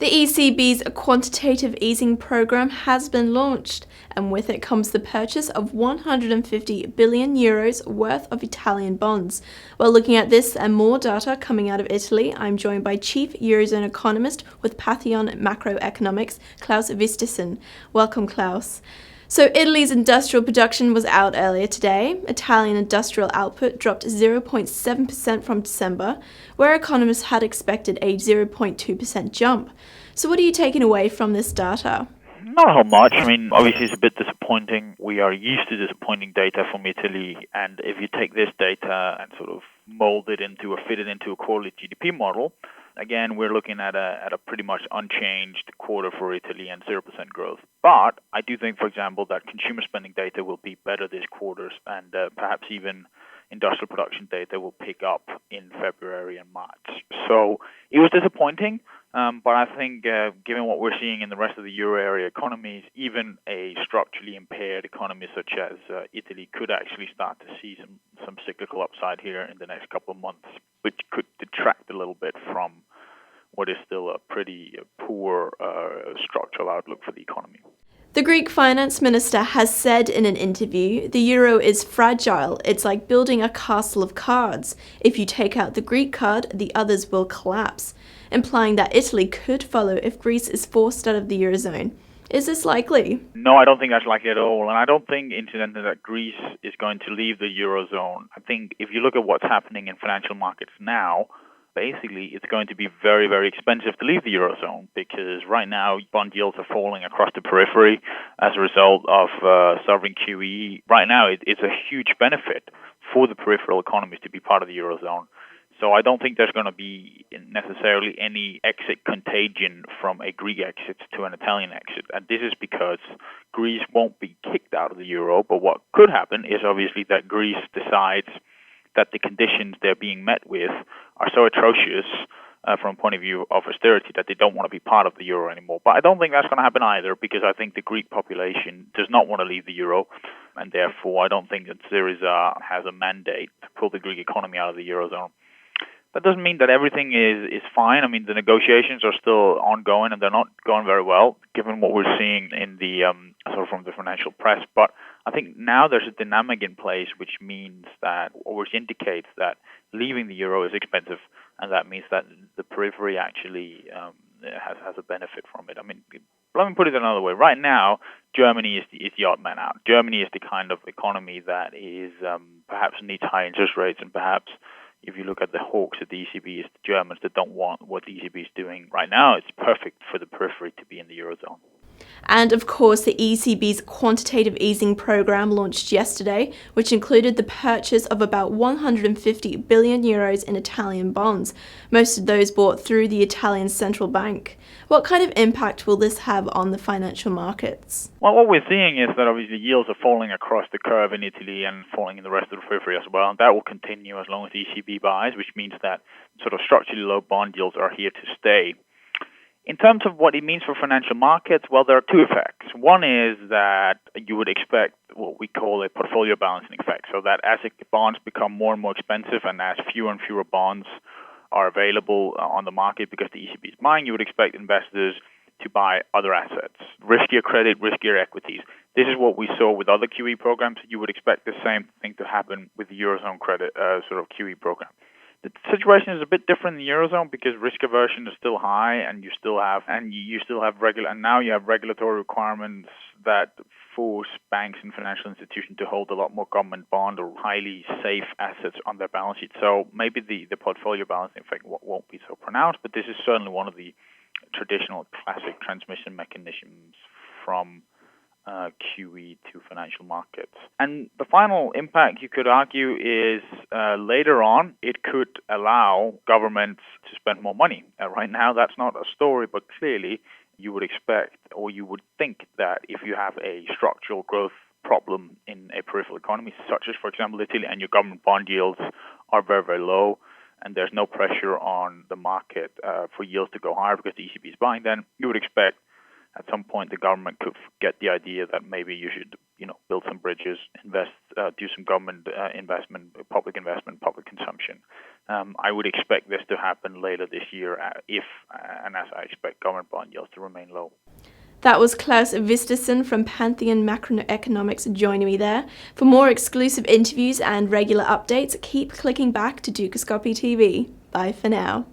The ECB's quantitative easing program has been launched, and with it comes the purchase of 150 billion euros worth of Italian bonds. While looking at this and more data coming out of Italy, I'm joined by Chief Eurozone Economist with Pantheon Macroeconomics, Claus Vistesen. Welcome, Claus. So Italy's industrial production was out earlier today. Italian industrial output dropped 0.7% from December, where economists had expected a 0.2% jump. So what are you taking away from this data? Not a whole much. I mean, obviously it's a bit disappointing. We are used to disappointing data from Italy, and if you take this data and sort of mold it into or fit it into a quarterly GDP model, again, we're looking at a pretty much unchanged quarter for Italy and 0% growth. But I do think, for example, that consumer spending data will be better this quarter, and perhaps even industrial production data will pick up in February and March. So it was disappointing, but I think given what we're seeing in the rest of the euro area economies, even a structurally impaired economy such as Italy could actually start to see some cyclical upside here in the next couple of months, which could detract a little bit from what is still a pretty poor structural outlook for the economy. The Greek finance minister has said in an interview, the euro is fragile. It's like building a castle of cards. If you take out the Greek card, the others will collapse, implying that Italy could follow if Greece is forced out of the Eurozone. Is this likely? No, I don't think that's likely at all. And I don't think, incidentally, that Greece is going to leave the Eurozone. I think if you look at what's happening in financial markets now, basically, it's going to be very, very expensive to leave the Eurozone because right now bond yields are falling across the periphery as a result of sovereign QE. Right now, it's a huge benefit for the peripheral economies to be part of the Eurozone. So I don't think there's going to be necessarily any exit contagion from a Greek exit to an Italian exit. And this is because Greece won't be kicked out of the Euro. But what could happen is obviously that Greece decides that the conditions they're being met with are so atrocious from a point of view of austerity that they don't want to be part of the euro anymore. But I don't think that's going to happen either, because I think the Greek population does not want to leave the euro, and therefore I don't think that Syriza has a mandate to pull the Greek economy out of the eurozone. That doesn't mean that everything is fine. I mean, the negotiations are still ongoing, and they're not going very well, given what we're seeing in the sort of from the financial press. But I think now there's a dynamic in place which means that, or which indicates that leaving the euro is expensive, and that means that the periphery actually has a benefit from it. I mean, let me put it another way. Right now, Germany is the odd man out. Germany is the kind of economy that is perhaps needs high interest rates, and perhaps if you look at the hawks at the ECB, it's the Germans that don't want what the ECB is doing right now. It's perfect for the periphery to be in the Eurozone. And of course, the ECB's quantitative easing program launched yesterday, which included the purchase of about 150 billion euros in Italian bonds, most of those bought through the Italian central bank. What kind of impact will this have on the financial markets? Well, what we're seeing is that obviously yields are falling across the curve in Italy and falling in the rest of the periphery as well. And that will continue as long as the ECB buys, which means that sort of structurally low bond yields are here to stay. In terms of what it means for financial markets, well, there are two effects. One is that you would expect what we call a portfolio balancing effect, so that as bonds become more and more expensive and as fewer and fewer bonds are available on the market because the ECB is buying, you would expect investors to buy other assets, riskier credit, riskier equities. This is what we saw with other QE programs. You would expect the same thing to happen with the Eurozone credit sort of QE program. The situation is a bit different in the Eurozone because risk aversion is still high, and you still have regulatory requirements that force banks and financial institutions to hold a lot more government bond or highly safe assets on their balance sheet. So maybe the portfolio balancing effect won't be so pronounced, but this is certainly one of the traditional classic transmission mechanisms from QE to financial markets. And the final impact, you could argue, is later on it could allow governments to spend more money. Right now that's not a story, but clearly you would expect, or you would think, that if you have a structural growth problem in a peripheral economy, such as, for example, Italy, and your government bond yields are very, very low, and there's no pressure on the market for yields to go higher because the ECB is buying, then you would expect at some point the government could get the idea that maybe you should build some bridges, do some government investment, public consumption. I would expect this to happen later this year and as I expect government bond yields to remain low. That was Claus Vistesen from Pantheon Macroeconomics joining me there. For more exclusive interviews and regular updates, keep clicking back to Dukascopy TV. Bye for now.